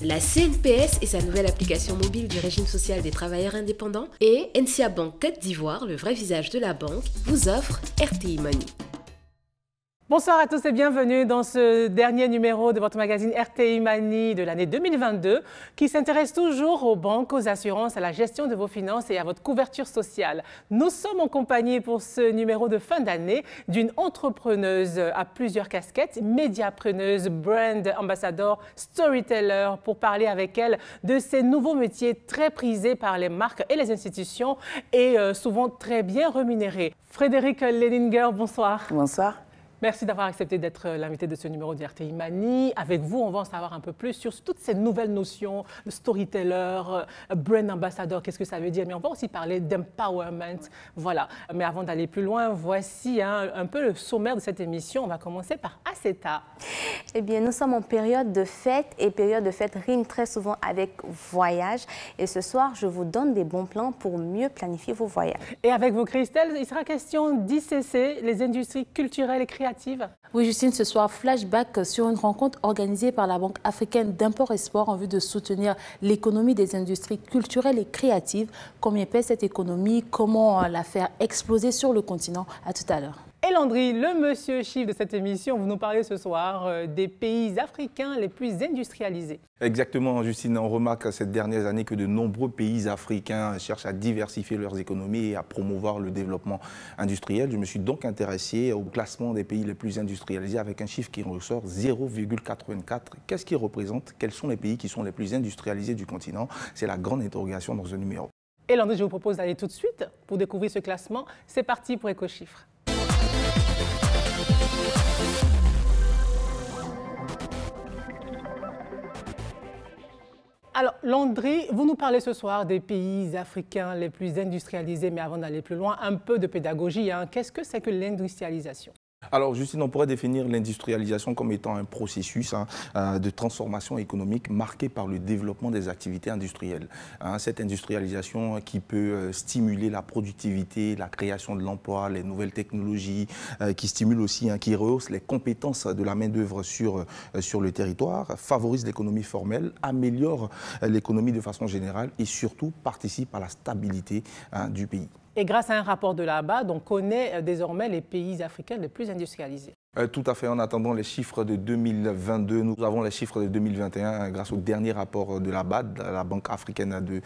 la CNPS et sa nouvelle application mobile du régime social des travailleurs indépendants et NCA Bank Côte d'Ivoire, le vrai visage de la banque, vous offre RTI Money. Bonsoir à tous et bienvenue dans ce dernier numéro de votre magazine RTI Money de l'année 2022 qui s'intéresse toujours aux banques, aux assurances, à la gestion de vos finances et à votre couverture sociale. Nous sommes en compagnie pour ce numéro de fin d'année d'une entrepreneuse à plusieurs casquettes, médiapreneuse, brand ambassador, storyteller, pour parler avec elle de ces nouveaux métiers très prisés par les marques et les institutions et souvent très bien rémunérés. Frédéric Leninger, bonsoir. Bonsoir. Merci d'avoir accepté d'être l'invité de ce numéro de RTI Money. Avec vous, on va en savoir un peu plus sur toutes ces nouvelles notions, le storyteller, brand ambassador, qu'est-ce que ça veut dire. Mais on va aussi parler d'empowerment. Voilà. Mais avant d'aller plus loin, voici un peu le sommaire de cette émission. On va commencer par ACETA. Eh bien, nous sommes en période de fête et période de fête rime très souvent avec voyage. Et ce soir, je vous donne des bons plans pour mieux planifier vos voyages. Et avec vous, Christelle, il sera question d'ICC, les industries culturelles et créatives. Oui, Justine, ce soir, flashback sur une rencontre organisée par la Banque africaine d'import-export en vue de soutenir l'économie des industries culturelles et créatives. Combien pèse cette économie? Comment la faire exploser sur le continent? À tout à l'heure. Et Landry, le monsieur chiffre de cette émission, vous nous parlez ce soir des pays africains les plus industrialisés. Exactement, Justine. On remarque ces dernières années que de nombreux pays africains cherchent à diversifier leurs économies et à promouvoir le développement industriel. Je me suis donc intéressé au classement des pays les plus industrialisés avec un chiffre qui ressort 0,84. Qu'est-ce qu'il représente? Quels sont les pays qui sont les plus industrialisés du continent? C'est la grande interrogation dans ce numéro. Et Landry, je vous propose d'aller tout de suite pour découvrir ce classement. C'est parti pour Éco-Chiffres. Alors, Landry, vous nous parlez ce soir des pays africains les plus industrialisés, mais avant d'aller plus loin, un peu de pédagogie. Qu'est-ce que c'est que l'industrialisation ? Alors, Justine, on pourrait définir l'industrialisation comme étant un processus de transformation économique marqué par le développement des activités industrielles. Cette industrialisation qui peut stimuler la productivité, la création de l'emploi, les nouvelles technologies, qui stimule aussi, qui rehausse les compétences de la main-d'œuvre sur le territoire, favorise l'économie formelle, améliore l'économie de façon générale et surtout participe à la stabilité du pays. Et grâce à un rapport de là-bas, on connaît désormais les pays africains les plus industrialisés. Tout à fait. En attendant les chiffres de 2022, nous avons les chiffres de 2021 grâce au dernier rapport de la BAD, la Banque africaine de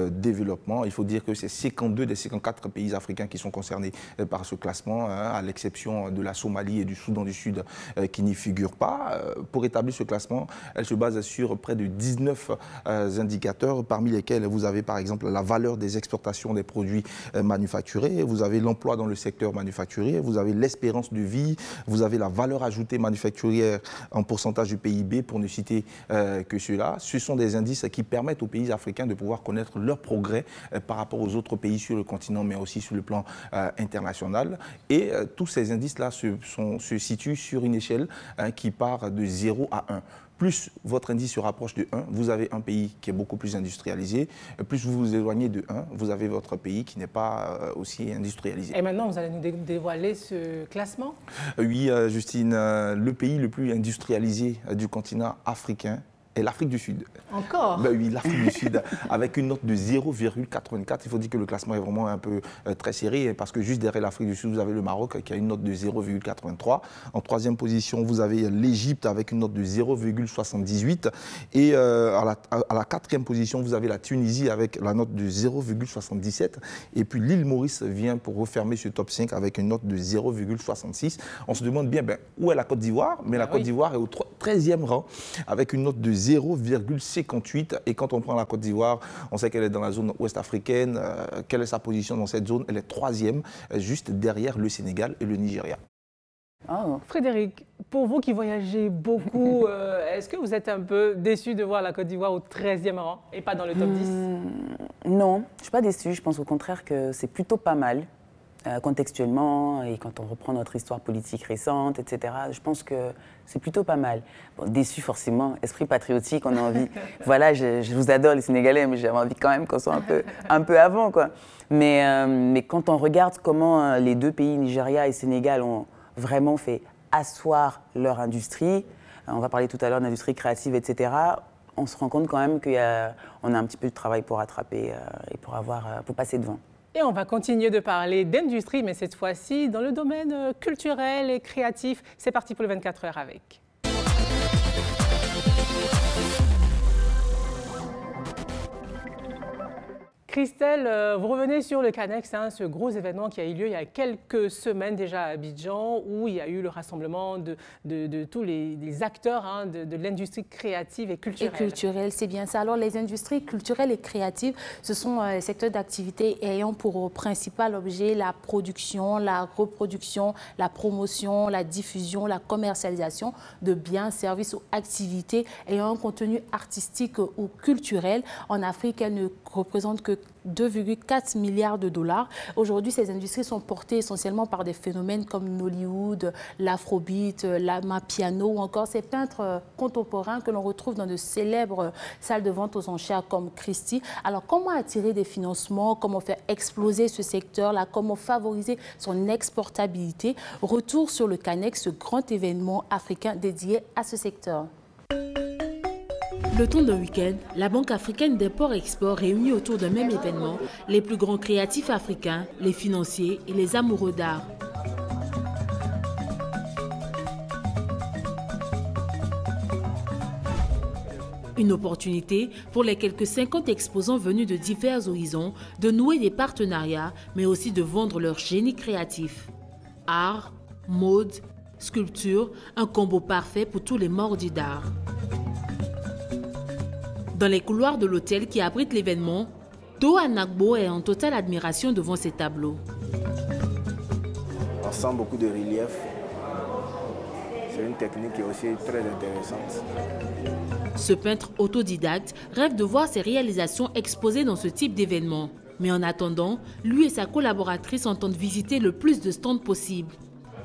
développement. Il faut dire que c'est 52 des 54 pays africains qui sont concernés par ce classement, à l'exception de la Somalie et du Soudan du Sud qui n'y figurent pas. Pour établir ce classement, elle se base sur près de 19 indicateurs, parmi lesquels vous avez par exemple la valeur des exportations des produits manufacturés, vous avez l'emploi dans le secteur manufacturier, vous avez l'espérance de vie, vous avez la valeur ajoutée manufacturière en pourcentage du PIB, pour ne citer que cela. Ce sont des indices qui permettent aux pays africains de pouvoir connaître leur progrès par rapport aux autres pays sur le continent, mais aussi sur le plan international. Et tous ces indices-là se situent sur une échelle qui part de 0 à 1. Plus votre indice se rapproche de 1, vous avez un pays qui est beaucoup plus industrialisé. Plus vous vous éloignez de 1, vous avez votre pays qui n'est pas aussi industrialisé. Et maintenant, vous allez nous dévoiler ce classement? Oui, Justine, le pays le plus industrialisé du continent africain est l'Afrique du Sud. Encore? Oui, l'Afrique du Sud, avec une note de 0,84. Il faut dire que le classement est vraiment un peu très serré, parce que juste derrière l'Afrique du Sud, vous avez le Maroc qui a une note de 0,83. En troisième position, vous avez l'Égypte avec une note de 0,78. Et à la quatrième position, vous avez la Tunisie avec la note de 0,77. Et puis l'île Maurice vient pour refermer ce top 5 avec une note de 0,66. On se demande bien où est la Côte d'Ivoire, mais la Côte d'Ivoire est au 13e rang avec une note de 0,58. Et quand on prend la Côte d'Ivoire, on sait qu'elle est dans la zone ouest africaine. Quelle est sa position dans cette zone? Elle est 3e, juste derrière le Sénégal et le Nigeria. Oh. Frédéric, pour vous qui voyagez beaucoup, est-ce que vous êtes un peu déçu de voir la Côte d'Ivoire au 13e rang et pas dans le top 10? Non, je ne suis pas déçu. Je pense au contraire que c'est plutôt pas mal. Contextuellement, et quand on reprend notre histoire politique récente, etc., je pense que c'est plutôt pas mal. Bon, déçu forcément, esprit patriotique, on a envie... Voilà, je vous adore les Sénégalais, mais j'avais envie quand même qu'on soit un peu avant, quoi. Mais quand on regarde comment les deux pays, Nigeria et Sénégal, ont vraiment fait asseoir leur industrie, on va parler tout à l'heure d'industrie créative, etc., on se rend compte quand même qu'on a un petit peu de travail pour rattraper et pour passer devant. Et on va continuer de parler d'industrie, mais cette fois-ci dans le domaine culturel et créatif. C'est parti pour le 24 heures avec. Christelle, vous revenez sur le Canex, ce gros événement qui a eu lieu il y a quelques semaines déjà à Abidjan, où il y a eu le rassemblement de tous les acteurs de l'industrie créative et culturelle. Et culturelle, c'est bien ça. Alors, les industries culturelles et créatives, ce sont les secteurs d'activité ayant pour principal objet la production, la reproduction, la promotion, la diffusion, la commercialisation de biens, services ou activités ayant un contenu artistique ou culturel. En Afrique, elles ne représentent que 2,4 milliards de dollars. Aujourd'hui, ces industries sont portées essentiellement par des phénomènes comme Nollywood, l'afrobeat, l'amapiano ou encore ces peintres contemporains que l'on retrouve dans de célèbres salles de vente aux enchères comme Christie. Alors, comment attirer des financements? Comment faire exploser ce secteur-là? Comment favoriser son exportabilité? Retour sur le Canex, ce grand événement africain dédié à ce secteur. Le temps d'un week-end, la Banque africaine d'import-export réunit autour d'un même événement les plus grands créatifs africains, les financiers et les amoureux d'art. Une opportunité pour les quelques 50 exposants venus de divers horizons de nouer des partenariats, mais aussi de vendre leur génie créatif. Art, mode, sculpture, un combo parfait pour tous les mordus d'art. Dans les couloirs de l'hôtel qui abrite l'événement, Toa Nagbo est en totale admiration devant ces tableaux. On sent beaucoup de relief. C'est une technique qui est aussi très intéressante. Ce peintre autodidacte rêve de voir ses réalisations exposées dans ce type d'événement. Mais en attendant, lui et sa collaboratrice entendent visiter le plus de stands possible.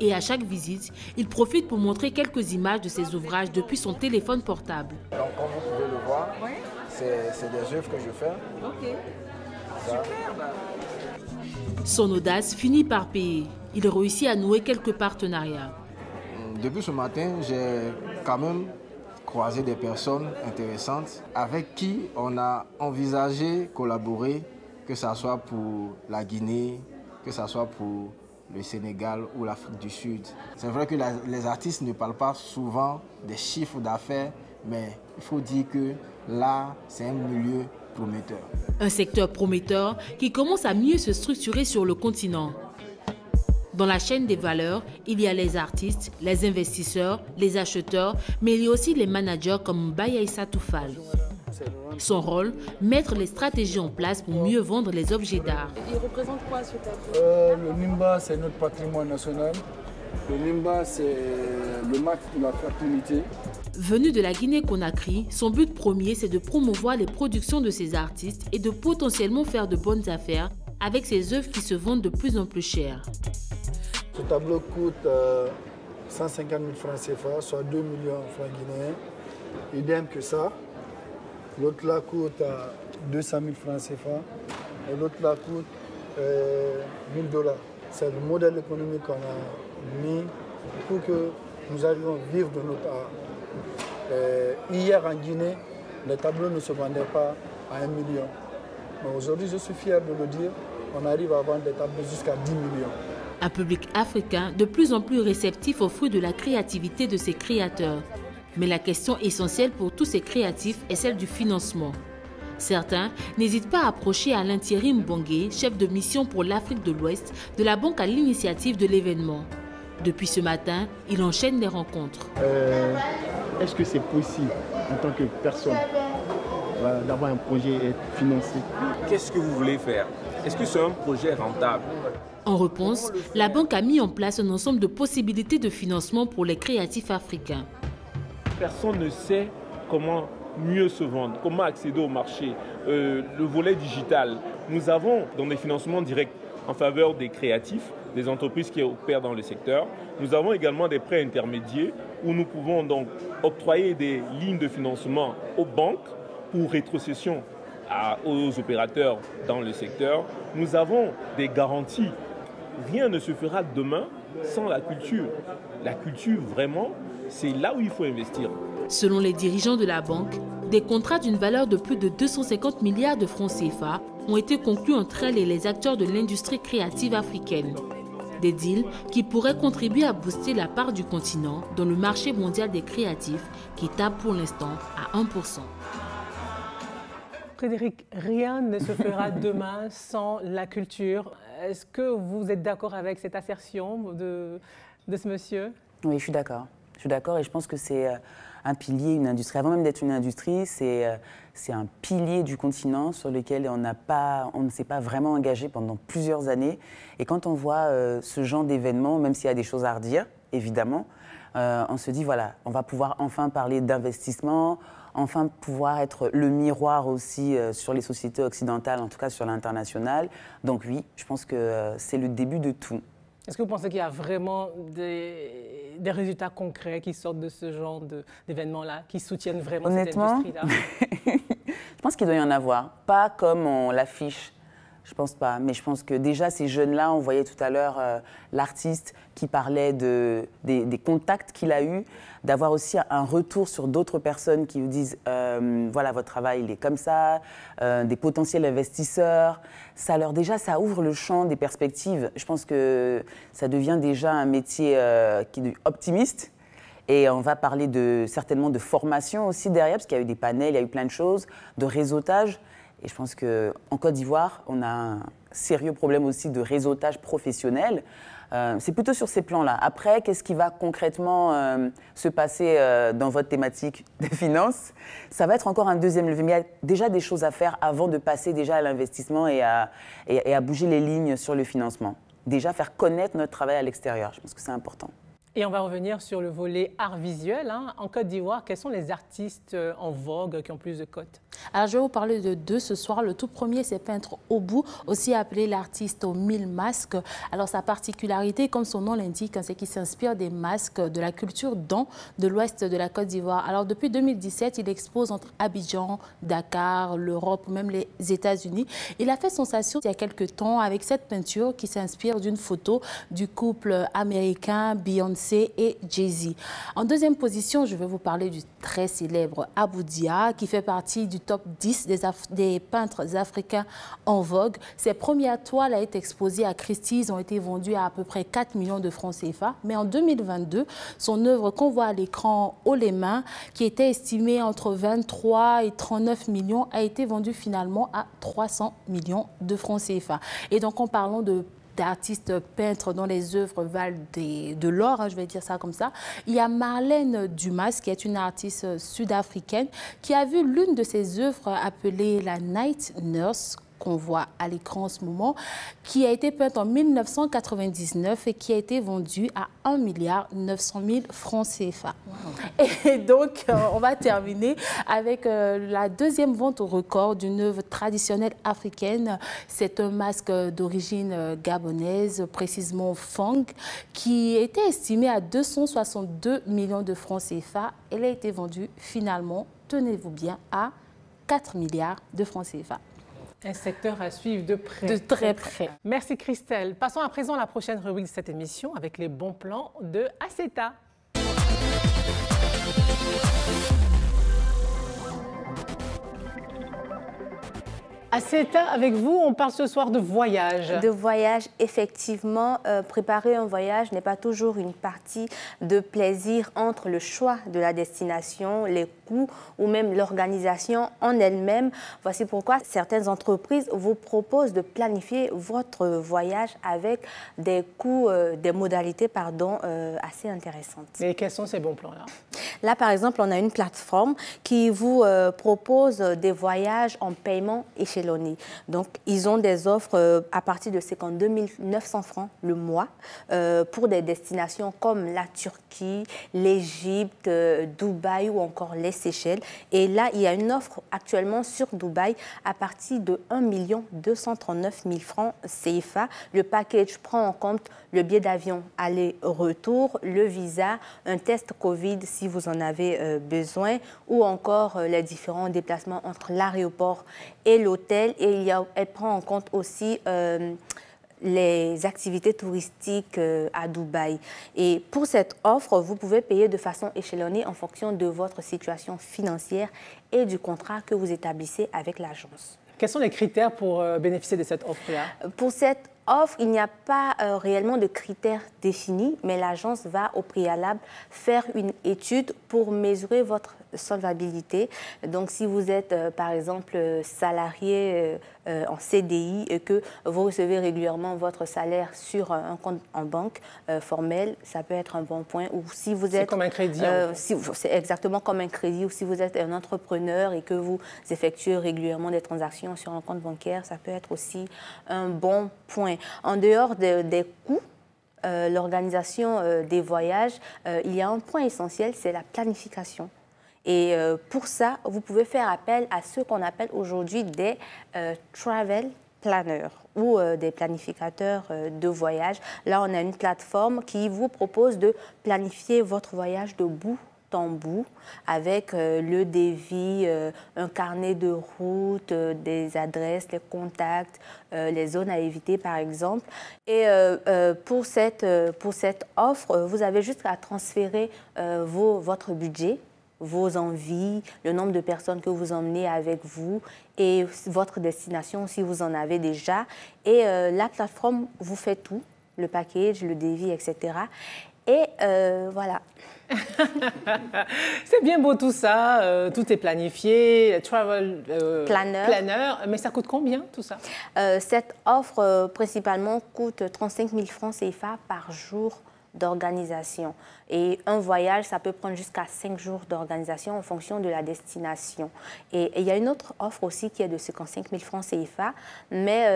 Et à chaque visite, il profite pour montrer quelques images de ses ouvrages depuis son téléphone portable. Donc, comme vous pouvez le voir, c'est des œuvres que je fais. Ok, superbe. Son audace finit par payer. Il réussit à nouer quelques partenariats. Depuis ce matin, j'ai quand même croisé des personnes intéressantes avec qui on a envisagé collaborer, que ce soit pour la Guinée, que ce soit pour le Sénégal ou l'Afrique du Sud. C'est vrai que les artistes ne parlent pas souvent des chiffres d'affaires, mais il faut dire que là, c'est un milieu prometteur. Un secteur prometteur qui commence à mieux se structurer sur le continent. Dans la chaîne des valeurs, il y a les artistes, les investisseurs, les acheteurs, mais il y a aussi les managers comme Bayaïssa Toufal. Son rôle, mettre les stratégies en place pour mieux vendre les objets d'art. Il représente quoi ce tableau? Le Nimba, c'est notre patrimoine national. Le Nimba, c'est le max de la fertilité. Venu de la Guinée-Conakry, son but premier, c'est de promouvoir les productions de ses artistes et de potentiellement faire de bonnes affaires avec ses œuvres qui se vendent de plus en plus cher. Ce tableau coûte 150 000 francs CFA, soit 2 millions de francs guinéens. Idem que ça. L'autre là coûte 200 000 francs CFA et l'autre là coûte 1 000 $. C'est le modèle économique qu'on a mis pour que nous arrivions à vivre de notre art. Hier en Guinée, les tableaux ne se vendaient pas à 1 million. Mais aujourd'hui, je suis fier de le dire, on arrive à vendre des tableaux jusqu'à 10 millions. Un public africain de plus en plus réceptif aux fruits de la créativité de ses créateurs. Mais la question essentielle pour tous ces créatifs est celle du financement. Certains n'hésitent pas à approcher Alain Thierry Mbongué, chef de mission pour l'Afrique de l'Ouest, de la banque à l'initiative de l'événement. Depuis ce matin, il enchaîne les rencontres. Est-ce que c'est possible, en tant que personne, d'avoir un projet et être financé? Qu'est-ce que vous voulez faire? Est-ce que c'est un projet rentable? En réponse, la banque a mis en place un ensemble de possibilités de financement pour les créatifs africains. Personne ne sait comment mieux se vendre, comment accéder au marché. Le volet digital, nous avons dans des financements directs en faveur des créatifs, des entreprises qui opèrent dans le secteur. Nous avons également des prêts intermédiaires où nous pouvons donc octroyer des lignes de financement aux banques pour rétrocession aux opérateurs dans le secteur. Nous avons des garanties. Rien ne se fera demain sans la culture. La culture, vraiment, c'est là où il faut investir. Selon les dirigeants de la banque, Des contrats d'une valeur de plus de 250 milliards de francs CFA ont été conclus entre elles et les acteurs de l'industrie créative africaine. Des deals qui pourraient contribuer à booster la part du continent dans le marché mondial des créatifs qui tape pour l'instant à 1%. Frédéric, rien ne se fera demain sans la culture. Est-ce que vous êtes d'accord avec cette assertion de ce monsieur? Oui, je suis d'accord. Je suis d'accord et je pense que c'est un pilier, une industrie. Avant même d'être une industrie, c'est un pilier du continent sur lequel on ne s'est pas vraiment engagé pendant plusieurs années. Et quand on voit ce genre d'événement, même s'il y a des choses à redire, évidemment, on se dit, voilà, on va pouvoir enfin parler d'investissement, enfin pouvoir être le miroir aussi sur les sociétés occidentales, en tout cas sur l'international. Donc oui, je pense que c'est le début de tout. Est-ce que vous pensez qu'il y a vraiment des résultats concrets qui sortent de ce genre d'événements-là, qui soutiennent vraiment cette industrie-là? Je pense qu'il doit y en avoir. Pas comme on l'affiche, je pense pas. Mais je pense que déjà, ces jeunes-là, on voyait tout à l'heure l'artiste qui parlait des contacts qu'il a eus, d'avoir aussi un retour sur d'autres personnes qui vous disent voilà, votre travail, il est comme ça, des potentiels investisseurs. Ça ouvre le champ des perspectives. Je pense que ça devient déjà un métier qui est optimiste. Et on va parler certainement de formation aussi derrière, parce qu'il y a eu des panels, il y a eu plein de choses, de réseautage. Et je pense qu'en Côte d'Ivoire, on a un sérieux problème aussi de réseautage professionnel. C'est plutôt sur ces plans-là. Après, qu'est-ce qui va concrètement se passer dans votre thématique des finances? Ça va être encore un deuxième levier. Mais il y a déjà des choses à faire avant de passer déjà à l'investissement et à bouger les lignes sur le financement. Déjà, faire connaître notre travail à l'extérieur. Je pense que c'est important. Et on va revenir sur le volet art visuel. En Côte d'Ivoire, quels sont les artistes en vogue qui ont plus de cotes? Alors, je vais vous parler de deux ce soir. Le tout premier, c'est peintre Obou, aussi appelé l'artiste aux 1000 masques. Alors, sa particularité, comme son nom l'indique, c'est qu'il s'inspire des masques de la culture d'An de l'ouest de la Côte d'Ivoire. Alors, depuis 2017, il expose entre Abidjan, Dakar, l'Europe ou même les États-Unis. Il a fait sensation il y a quelques temps avec cette peinture qui s'inspire d'une photo du couple américain Beyoncé et Jay-Z. En deuxième position, je vais vous parler du très célèbre Abou Dia, qui fait partie du top 10 des peintres africains en vogue. Ses premières toiles ont été exposées à Christie's, ont été vendues à peu près 4 millions de francs CFA. Mais en 2022, son œuvre qu'on voit à l'écran haut les mains, qui était estimée entre 23 et 39 millions, a été vendue finalement à 300 millions de francs CFA. Et donc, en parlant d'artistes peintres dont les œuvres valent de l'or, je vais dire ça comme ça. Il y a Marlène Dumas, qui est une artiste sud-africaine, qui a vu l'une de ses œuvres appelée la Night Nurse, qu'on voit à l'écran en ce moment, qui a été peinte en 1999 et qui a été vendue à 1,9 milliard francs CFA. Wow. Et donc, on va terminer avec la deuxième vente au record d'une œuvre traditionnelle africaine. C'est un masque d'origine gabonaise, précisément Fang, qui était estimé à 262 millions de francs CFA. Elle a été vendue finalement, tenez-vous bien, à 4 milliards de francs CFA. Un secteur à suivre de près. De très près. Merci Christelle. Passons à présent à la prochaine rubrique de cette émission avec les bons plans de Aceta. Aceta, avec vous, on parle ce soir de voyage. De voyage, effectivement. Préparer un voyage n'est pas toujours une partie de plaisir entre le choix de la destination, les coûts ou même l'organisation en elle-même. Voici pourquoi certaines entreprises vous proposent de planifier votre voyage avec des coûts, des modalités assez intéressantes. Et quels sont ces bons plans-là? Là, par exemple, on a une plateforme qui vous propose des voyages en paiement échelonné. Donc, ils ont des offres à partir de 52 900 francs le mois pour des destinations comme la Turquie, l'Égypte, Dubaï ou encore les Seychelles. Et là, il y a une offre actuellement sur Dubaï à partir de 1 239 000 francs CFA. Le package prend en compte le billet d'avion aller-retour, le visa, un test Covid si vous en avez besoin, ou encore les différents déplacements entre l'aéroport et l'hôtel. Et elle prend en compte aussi les activités touristiques à Dubaï. Et pour cette offre, vous pouvez payer de façon échelonnée en fonction de votre situation financière et du contrat que vous établissez avec l'agence. Quels sont les critères pour bénéficier de cette offre-là? Pour cette offre, il n'y a pas réellement de critères définis, mais l'agence va au préalable faire une étude pour mesurer votre solvabilité. Donc, si vous êtes, par exemple, salarié en CDI et que vous recevez régulièrement votre salaire sur un compte en banque formel, ça peut être un bon point. Ou si vous êtes... C'est comme un crédit. C'est exactement comme un crédit. Ou si vous êtes un entrepreneur et que vous effectuez régulièrement des transactions sur un compte bancaire, ça peut être aussi un bon point. En dehors des coûts, l'organisation des voyages, il y a un point essentiel, c'est la planification. Et pour ça, vous pouvez faire appel à ce qu'on appelle aujourd'hui des travel planners ou des planificateurs de voyage. Là, on a une plateforme qui vous propose de planifier votre voyage de bout en bout avec le devis, un carnet de route, des adresses, les contacts, les zones à éviter par exemple. Et pour cette offre, vous avez juste à transférer votre budget, vos envies, le nombre de personnes que vous emmenez avec vous et votre destination si vous en avez déjà. Et la plateforme vous fait tout, le package, le devis, etc. Et voilà. C'est bien beau tout ça, tout est planifié, travel planner, mais ça coûte combien tout ça? Cette offre principalement coûte 35 000 francs CFA par jour d'organisation. Et un voyage, ça peut prendre jusqu'à 5 jours d'organisation en fonction de la destination. Et il y a une autre offre aussi qui est de 55 000 francs CFA, mais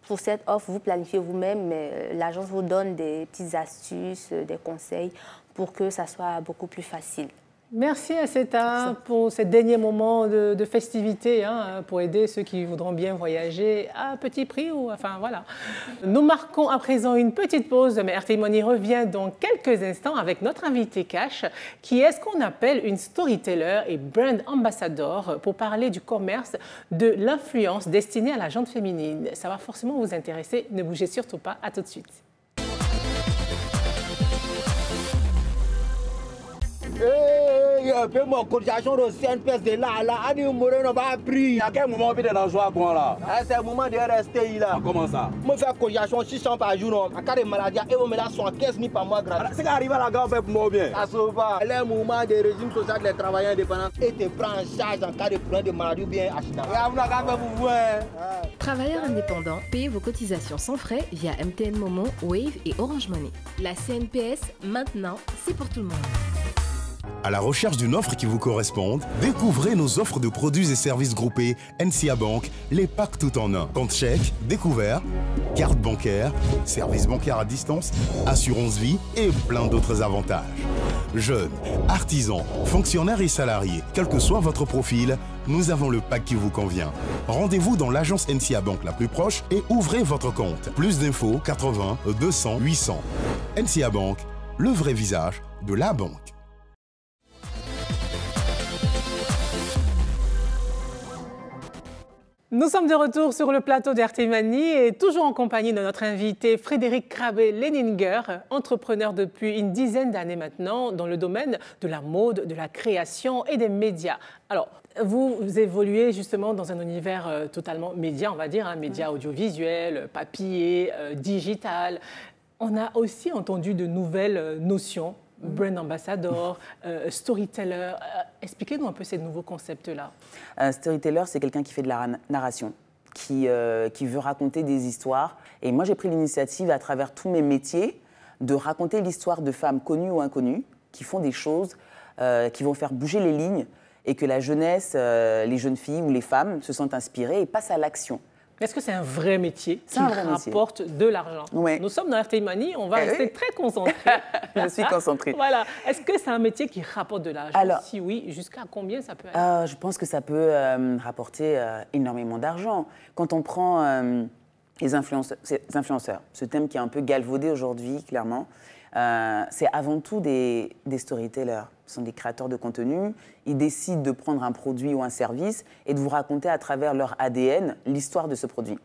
pour cette offre, vous planifiez vous-même, mais l'agence vous donne des petites astuces, des conseils pour que ça soit beaucoup plus facile. Merci Asseta pour ces derniers moments de festivité, pour aider ceux qui voudront bien voyager à petit prix. Enfin, voilà. Nous marquons à présent une petite pause, mais RTI Money revient dans quelques instants avec notre invité Cash, qui est ce qu'on appelle une storyteller et brand ambassador pour parler du commerce de l'influence destinée à la gente féminine. Ça va forcément vous intéresser. Ne bougez surtout pas. À tout de suite. Fais-moi cotisation de CNPS de là, Annie Moreno va pris. À quel moment on peut dans joie quoi là? C'est le moment de rester là. Comment ça? Moi faire cotisation 600 par jour, à cas de maladie, et on me la 75 000 par mois gratuit. C'est qu'arrive à la gare, on fait pour moi bien. Ça se va. Le mouvement des régimes social des travailleurs indépendants et te prend en charge en cas de problème de maladie ou bien accident. Travailleurs indépendants, payez vos cotisations sans frais via MTN Momo, Wave et Orange Money. La CNPS, maintenant, c'est pour tout le monde. À la recherche d'une offre qui vous corresponde, découvrez nos offres de produits et services groupés NCA Bank, les packs tout en un. Compte chèque, découvert, carte bancaire, service bancaire à distance, assurance vie et plein d'autres avantages. Jeunes, artisans, fonctionnaires et salariés, quel que soit votre profil, nous avons le pack qui vous convient. Rendez-vous dans l'agence NCA Bank la plus proche et ouvrez votre compte. Plus d'infos 80 200 800. NCA Bank, le vrai visage de la banque. Nous sommes de retour sur le plateau d'RTI Money et toujours en compagnie de notre invité Frédéric Krabbe-Leninger, entrepreneur depuis une dizaine d'années maintenant dans le domaine de la mode, de la création et des médias. Alors, vous évoluez justement dans un univers totalement média, on va dire, médias audiovisuels, papier, digital. On a aussi entendu de nouvelles notions. Brand ambassador, storyteller. Expliquez-nous un peu ces nouveaux concepts-là. Storyteller, c'est quelqu'un qui fait de la narration, qui veut raconter des histoires. Et moi, j'ai pris l'initiative, à travers tous mes métiers, de raconter l'histoire de femmes connues ou inconnues qui font des choses qui vont faire bouger les lignes et que la jeunesse, les jeunes filles ou les femmes se sentent inspirées et passent à l'action. Est-ce que c'est un vrai métier qui rapporte de l'argent? Oui. Nous sommes dans RTI Money, on va rester très concentrés. Je suis concentrée. Voilà. Est-ce que c'est un métier qui rapporte de l'argent? Alors, si oui, jusqu'à combien ça peut aller? Je pense que ça peut rapporter énormément d'argent. Quand on prend les influenceurs, ce thème qui est un peu galvaudé aujourd'hui, clairement, c'est avant tout des storytellers. Ce sont des créateurs de contenu. Ils décident de prendre un produit ou un service et de vous raconter à travers leur ADN l'histoire de ce produit.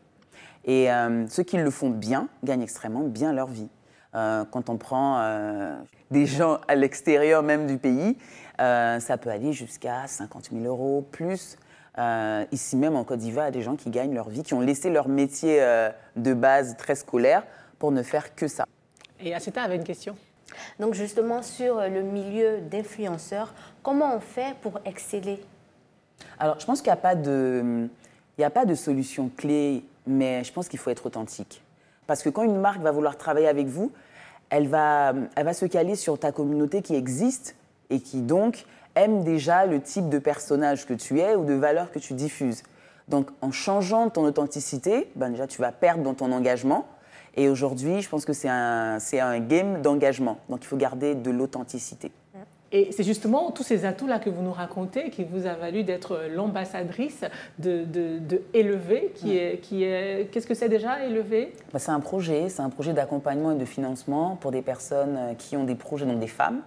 Et ceux qui le font bien gagnent extrêmement bien leur vie. Quand on prend des gens à l'extérieur même du pays, ça peut aller jusqu'à 50 000 € plus. Ici même en Côte d'Ivoire, il y a des gens qui gagnent leur vie, qui ont laissé leur métier de base très scolaire pour ne faire que ça. Et Asseta avait une question. Donc justement, sur le milieu d'influenceurs, comment on fait pour exceller? Alors, je pense qu'il n'y a pas de solution clé, mais je pense qu'il faut être authentique. Parce que quand une marque va vouloir travailler avec vous, elle va se caler sur ta communauté qui existe et qui donc aime déjà le type de personnage que tu es ou de valeurs que tu diffuses. Donc, en changeant ton authenticité, déjà, tu vas perdre dans ton engagement. Et aujourd'hui, je pense que c'est un game d'engagement. Donc, il faut garder de l'authenticité. Et c'est justement tous ces atouts-là que vous nous racontez qui vous a valu d'être l'ambassadrice de Élevé. Qu'est-ce que c'est déjà, Élevé? C'est un projet d'accompagnement et de financement pour des personnes qui ont des projets, donc des femmes.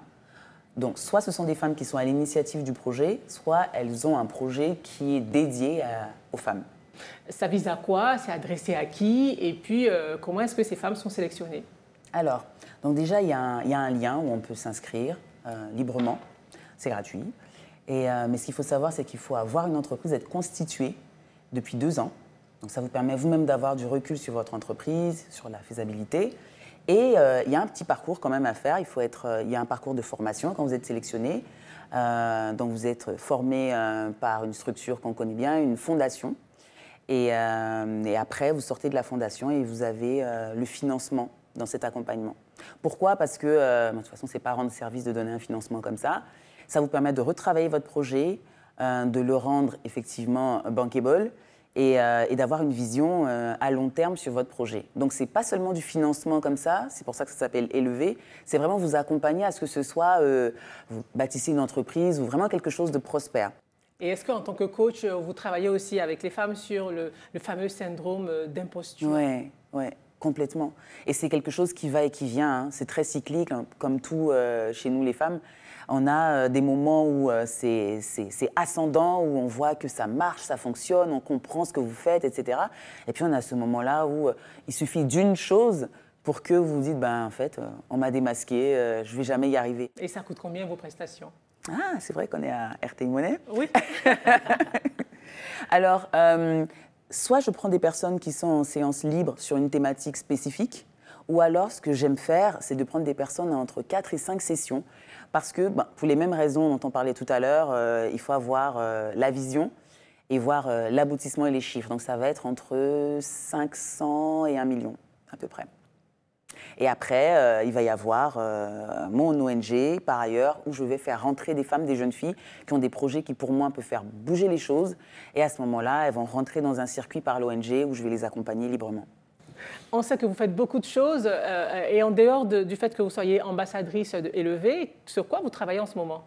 Donc, soit ce sont des femmes qui sont à l'initiative du projet, soit elles ont un projet qui est dédié aux femmes. Ça vise à quoi? C'est adressé à qui? Et puis, comment est-ce que ces femmes sont sélectionnées? Alors, donc déjà, il y a un lien où on peut s'inscrire librement. C'est gratuit. Mais ce qu'il faut savoir, c'est qu'il faut avoir une entreprise, être constituée depuis 2 ans. Donc, ça vous permet vous-même d'avoir du recul sur votre entreprise, sur la faisabilité. Et il y a un petit parcours quand même à faire. Il y a un parcours de formation quand vous êtes sélectionné. Donc, vous êtes formé par une structure qu'on connaît bien, une fondation. Et après, vous sortez de la fondation et vous avez le financement dans cet accompagnement. Pourquoi? Parce que, de toute façon, ce n'est pas rendre service de donner un financement comme ça. Ça vous permet de retravailler votre projet, de le rendre effectivement bankable et d'avoir une vision à long terme sur votre projet. Donc, ce n'est pas seulement du financement comme ça, c'est pour ça que ça s'appelle Élevé. C'est vraiment vous accompagner à ce que ce soit, vous bâtissez une entreprise ou vraiment quelque chose de prospère. Et est-ce qu'en tant que coach, vous travaillez aussi avec les femmes sur le fameux syndrome d'imposture? Oui, complètement. Et c'est quelque chose qui va et qui vient. Hein. C'est très cyclique, hein, comme tout chez nous les femmes. On a des moments où c'est ascendant, où on voit que ça marche, ça fonctionne, on comprend ce que vous faites, etc. Et puis on a ce moment-là où il suffit d'une chose pour que vous vous dites, en fait, on m'a démasqué, je ne vais jamais y arriver. Et ça coûte combien vos prestations? Ah, c'est vrai qu'on est à RTI Monnaie. Oui. Alors, soit je prends des personnes qui sont en séance libre sur une thématique spécifique, ou alors ce que j'aime faire, c'est de prendre des personnes entre 4 et 5 sessions, parce que, pour les mêmes raisons dont on parlait tout à l'heure, il faut avoir la vision et voir l'aboutissement et les chiffres. Donc ça va être entre 500 et 1 million, à peu près. Et après, il va y avoir mon ONG, par ailleurs, où je vais faire rentrer des femmes, des jeunes filles qui ont des projets qui, pour moi, peuvent faire bouger les choses. Et à ce moment-là, elles vont rentrer dans un circuit par l'ONG où je vais les accompagner librement. On sait que vous faites beaucoup de choses. Et en dehors du fait que vous soyez ambassadrice de Élevé, sur quoi vous travaillez en ce moment?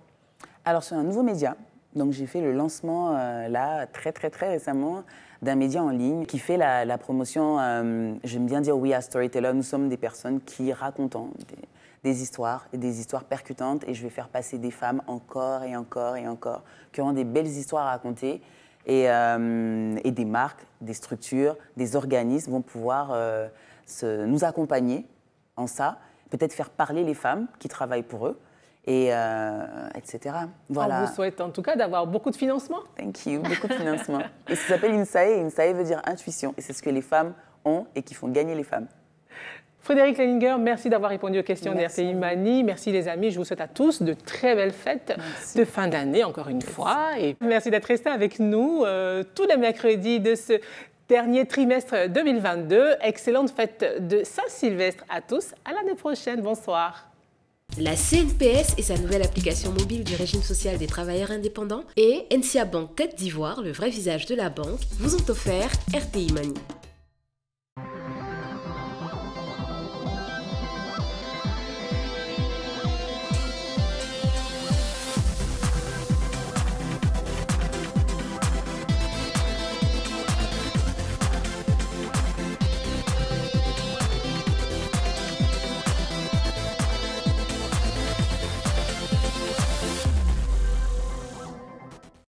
Alors, sur un nouveau média. Donc, j'ai fait le lancement, là, très récemment, d'un média en ligne qui fait la promotion, j'aime bien dire We Are Storytellers, nous sommes des personnes qui racontent des histoires, et des histoires percutantes, et je vais faire passer des femmes encore et encore et encore, qui auront des belles histoires à raconter, et des marques, des structures, des organismes vont pouvoir nous accompagner en ça, peut-être faire parler les femmes qui travaillent pour eux, et etc. Voilà. On vous souhaite en tout cas d'avoir beaucoup de financement. Thank you, beaucoup de financement. Et ça s'appelle INSAE, INSAE veut dire intuition, et c'est ce que les femmes ont et qui font gagner les femmes. Frédéric Leininger, merci d'avoir répondu aux questions de RTI Mani. Merci les amis, je vous souhaite à tous de très belles fêtes de fin d'année encore une fois. Et merci d'être restés avec nous tous les mercredis de ce dernier trimestre 2022. Excellente fête de Saint-Sylvestre à tous. À l'année prochaine. Bonsoir. La CNPS et sa nouvelle application mobile du régime social des travailleurs indépendants et NCA Bank Côte d'Ivoire, le vrai visage de la banque, vous ont offert RTI Mani.